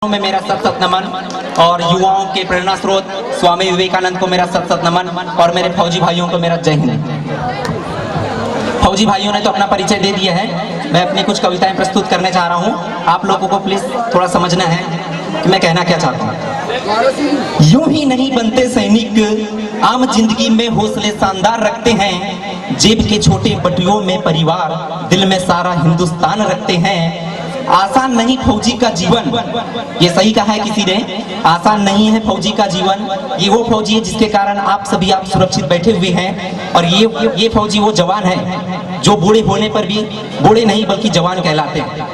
में मेरा सत सत नमन और युवाओं के प्रेरणा स्रोत स्वामी विवेकानंद को मेरा सत सत नमन और मेरे फौजी भाइयों को मेरा जय हिंद। फौजी भाइयों ने तो अपना परिचय दे दिया है, मैं अपनी कुछ कविताएं प्रस्तुत करने चाह रहा हूं। आप लोगों को प्लीज थोड़ा समझना है कि मैं कहना क्या चाहता हूं। यूं ही नहीं बनते सैनिक, आम जिंदगी में हौसले शानदार रखते हैं। जेब के छोटे बटुओं में परिवार, दिल में सारा हिंदुस्तान रखते हैं। आसान नहीं फौजी का जीवन, ये सही कहा है किसी ने, आसान नहीं है फौजी का जीवन। ये वो फौजी है जिसके कारण आप सभी आप सुरक्षित बैठे हुए हैं। और ये फौजी वो जवान है जो बूढ़े होने पर भी बूढ़े नहीं बल्कि जवान कहलाते हैं,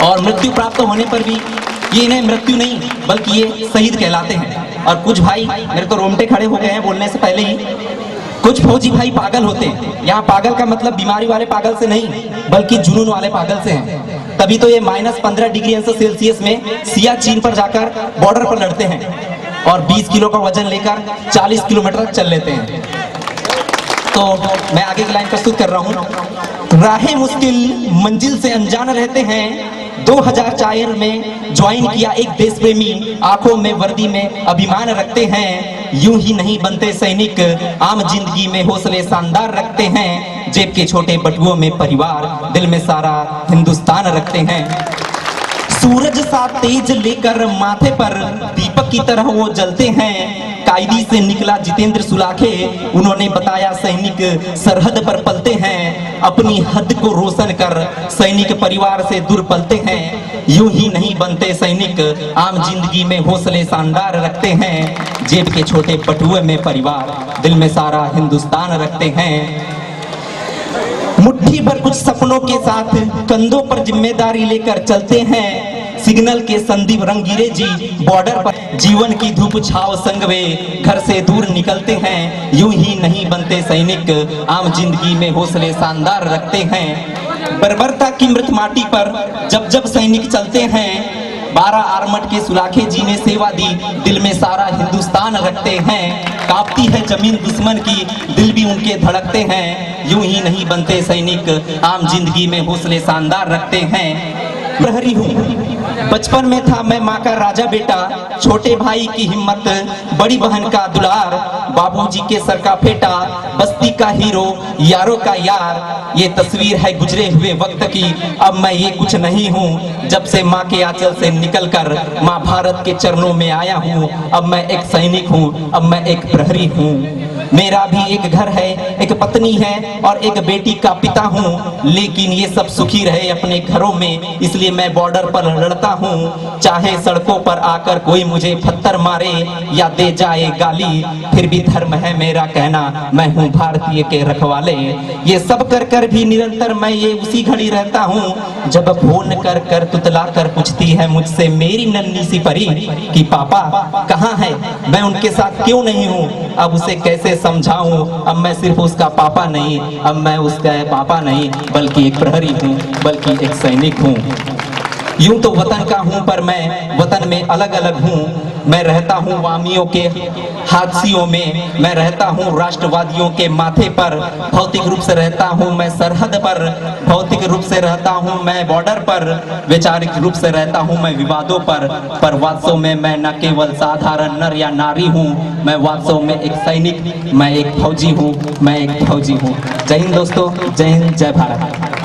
और मृत्यु प्राप्त होने पर भी ये इन्हें मृत्यु नहीं बल्कि ये शहीद कहलाते हैं। और कुछ भाई, मेरे तो रोंगटे खड़े हो गए हैं बोलने से पहले ही, कुछ फौजी भाई पागल होते हैं। यहाँ पागल का मतलब बीमारी वाले पागल से नहीं बल्कि जुनून वाले पागल से हैं। तभी तो ये -15 डिग्री सेल्सियस में सियाचिन पर जाकर बॉर्डर पर लड़ते हैं और 20 किलो का वजन लेकर 40 किलोमीटर तक चल लेते हैं। तो मैं आगे की लाइन प्रस्तुत कर रहा हूँ। राहें मुश्किल मंजिल से अनजान रहते हैं। 2004 में ज्वाइन किया एक देश प्रेमी, आंखों में वर्दी में अभिमान रखते हैं। यूं ही नहीं बनते सैनिक, आम जिंदगी में हौसले शानदार रखते हैं। जेब के छोटे बटुओं में परिवार, दिल में सारा हिंदुस्तान रखते हैं। सूरज सा तेज लेकर माथे पर दीपक की तरह वो जलते हैं। कायदी से निकला जितेंद्र सुलाखे, उन्होंने बताया सैनिक सरहद पर पलते हैं। अपनी हद को रोशन कर सैनिक परिवार से दूर पलते हैं। यूं ही नहीं बनते सैनिक, आम जिंदगी में हौसले शानदार रखते हैं। जेब के छोटे बटुए में परिवार, दिल में सारा हिंदुस्तान रखते हैं। मुट्ठी भर कुछ सपनों के साथ कंधों पर जिम्मेदारी लेकर चलते हैं। सिग्नल के संदीप रंगीरे जी बॉर्डर पर जीवन की धूप छाव संग वे घर से दूर निकलते हैं। यूं ही नहीं बनते सैनिक, आम जिंदगी में हौसले शानदार रखते हैं। बर्बरता की मृत माटी पर जब जब सैनिक चलते हैं। 12 आर्मट के सुलाखे जी ने सेवा दी, दिल में सारा हिंदुस्तान रखते हैं। कांपती है जमीन दुश्मन की, दिल भी उनके धड़कते हैं। यूं ही नहीं बनते सैनिक, आम जिंदगी में हौसले शानदार रखते हैं। प्रहरी हूँ, बचपन में था मैं माँ का राजा बेटा। छोटे भाई की हिम्मत, बड़ी बहन का दुलार, बाबूजी के सर का फेटा, बस्ती का हीरो, यारों का यार। ये तस्वीर है गुजरे हुए वक्त की, अब मैं ये कुछ नहीं हूँ। जब से माँ के आंचल से निकलकर माँ भारत के चरणों में आया हूँ। अब मैं एक सैनिक हूँ, अब मैं एक प्रहरी हूँ। मेरा भी एक घर है, एक पत्नी है और एक बेटी का पिता हूँ। लेकिन ये सब सुखी रहे अपने घरों में, इसलिए मैं बॉर्डर पर लड़ता हूँ। चाहे सड़कों पर आकर कोई मुझे पत्थर मारे या दे जाए गाली, फिर भी धर्म है मेरा कहना, मैं हूँ भारतीय के रखवाले। ये सब कर कर भी निरंतर मैं ये उसी घड़ी रहता हूँ। जब फोन कर कर तुतला कर पूछती है मुझसे मेरी नन्ही सी परी कि पापा कहाँ है, मैं उनके साथ क्यों नहीं हूँ। अब उसे कैसे समझाऊं, अब मैं सिर्फ उसका पापा नहीं, अब मैं उसका पापा नहीं बल्कि एक प्रहरी हूँ, बल्कि एक सैनिक हूँ। यूं तो वतन का हूँ पर मैं वतन में अलग अलग हूँ। मैं रहता हूँ वामियों के हादसियों में, मैं रहता हूँ राष्ट्रवादियों के माथे पर। भौतिक रूप से रहता हूँ मैं सरहद पर, भौतिक रूप से रहता हूँ मैं बॉर्डर पर। वैचारिक रूप से रहता हूँ मैं विवादों पर वास्तव में मैं न केवल साधारण नर या नारी हूँ, मैं वास्तव में एक सैनिक, मैं एक फौजी हूँ, मैं एक फौजी हूँ। जय हिंद दोस्तों, जय हिंद, जय भारत।